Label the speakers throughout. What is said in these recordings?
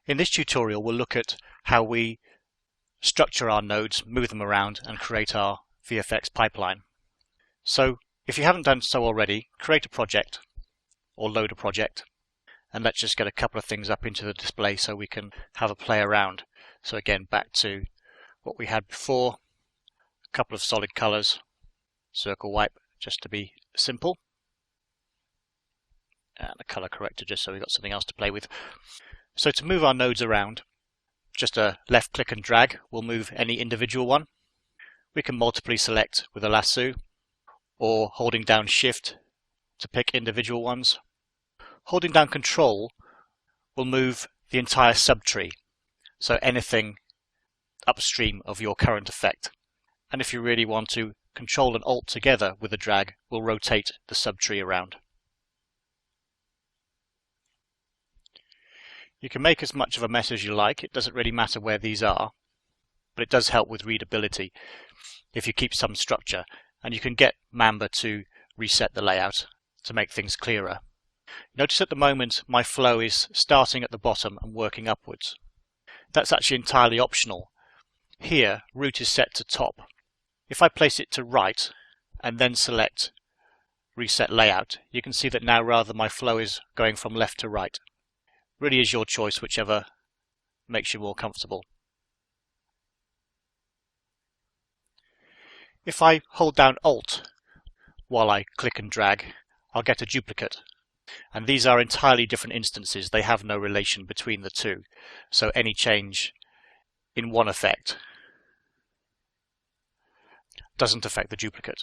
Speaker 1: In this tutorial we'll look at how we structure our nodes, move them around and create our VFX pipeline. So if you haven't done so already, create a project or load a project, and let's just get a couple of things up into the display so we can have a play around. So again, back to what we had before, a couple of solid colors, circle wipe just to be simple, and a color corrector just so we've got something else to play with. So to move our nodes around, just a left click and drag will move any individual one. We can multiply select with a lasso, or holding down shift to pick individual ones. Holding down control will move the entire subtree, so anything upstream of your current effect. And if you really want to, control and alt together with a drag will rotate the subtree around. You can make as much of a mess as you like, it doesn't really matter where these are, but it does help with readability if you keep some structure, and you can get Mamba to reset the layout to make things clearer. Notice at the moment my flow is starting at the bottom and working upwards. That's actually entirely optional. Here, root is set to top. If I place it to right and then select reset layout, you can see that now rather my flow is going from left to right. Really is your choice, whichever makes you more comfortable. If I hold down Alt while I click and drag, I'll get a duplicate. And these are entirely different instances. They have no relation between the two. So any change in one effect doesn't affect the duplicate.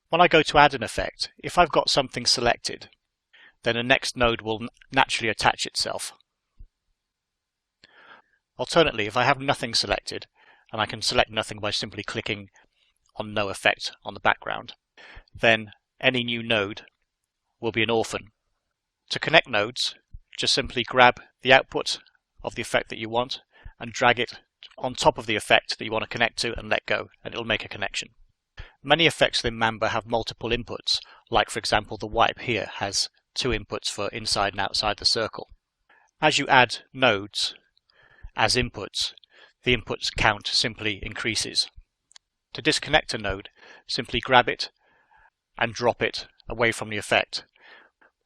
Speaker 1: When I go to add an effect, if I've got something selected, then the next node will naturally attach itself. Alternately, if I have nothing selected, and I can select nothing by simply clicking on no effect on the background, then any new node will be an orphan. To connect nodes, just simply grab the output of the effect that you want and drag it on top of the effect that you want to connect to and let go, and it'll make a connection. Many effects within Mamba have multiple inputs, like for example the wipe here has two inputs for inside and outside the circle. As you add nodes as inputs, the inputs count simply increases. To disconnect a node, simply grab it and drop it away from the effect.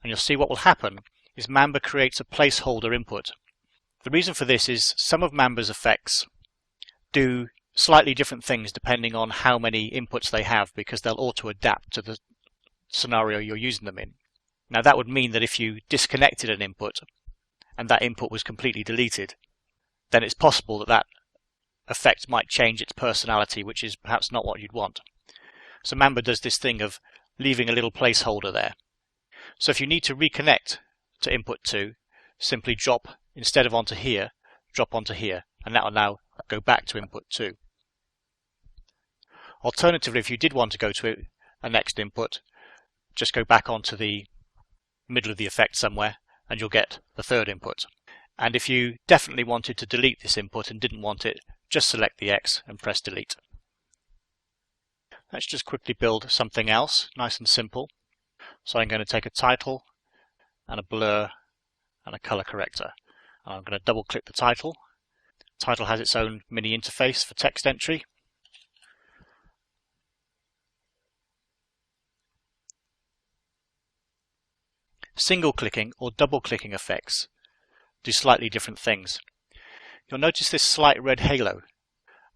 Speaker 1: And you'll see what will happen is Mamba creates a placeholder input. The reason for this is some of Mamba's effects do slightly different things depending on how many inputs they have, because they'll auto-adapt to the scenario you're using them in. Now that would mean that if you disconnected an input and that input was completely deleted, then it's possible that that effect might change its personality, which is perhaps not what you'd want. So Mamba does this thing of leaving a little placeholder there. So if you need to reconnect to input 2, simply drop, instead of onto here, drop onto here, and that will now go back to input 2. Alternatively, if you did want to go to a next input, just go back onto the middle of the effect somewhere and you'll get the third input. And if you definitely wanted to delete this input and didn't want it, just select the X and press delete. Let's just quickly build something else, nice and simple. So I'm going to take a title and a blur and a color corrector. And I'm going to double click the title. The title has its own mini interface for text entry. Single clicking or double clicking effects do slightly different things. You'll notice this slight red halo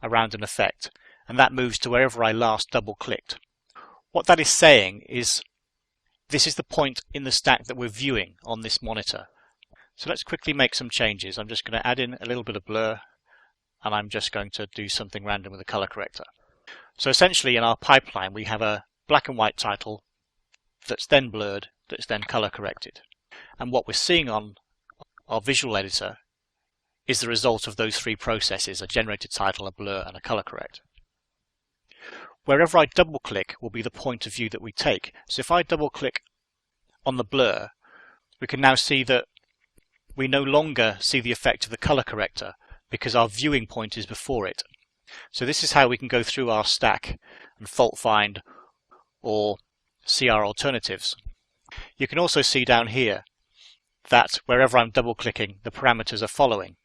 Speaker 1: around an effect, and that moves to wherever I last double clicked. What that is saying is this is the point in the stack that we're viewing on this monitor. So let's quickly make some changes. I'm just going to add in a little bit of blur, and I'm just going to do something random with a color corrector. So essentially in our pipeline we have a black and white title that's then blurred, that's then color corrected. And what we're seeing on our visual editor is the result of those three processes: a generated title, a blur, and a color correct. Wherever I double click will be the point of view that we take. So if I double click on the blur, we can now see that we no longer see the effect of the color corrector because our viewing point is before it. So this is how we can go through our stack and fault find or see our alternatives. You can also see down here that wherever I'm double clicking, the parameters are following.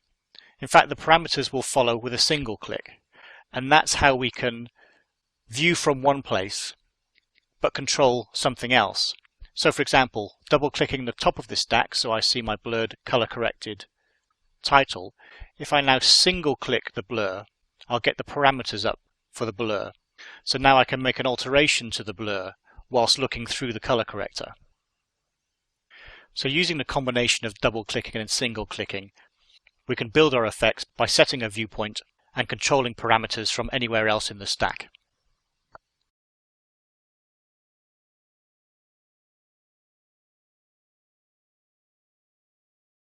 Speaker 1: In fact, the parameters will follow with a single click. And that's how we can view from one place, but control something else. So for example, double clicking the top of this stack so I see my blurred color corrected title. If I now single click the blur, I'll get the parameters up for the blur. So now I can make an alteration to the blur whilst looking through the color corrector. So using the combination of double clicking and single clicking, we can build our effects by setting a viewpoint and controlling parameters from anywhere else in the stack.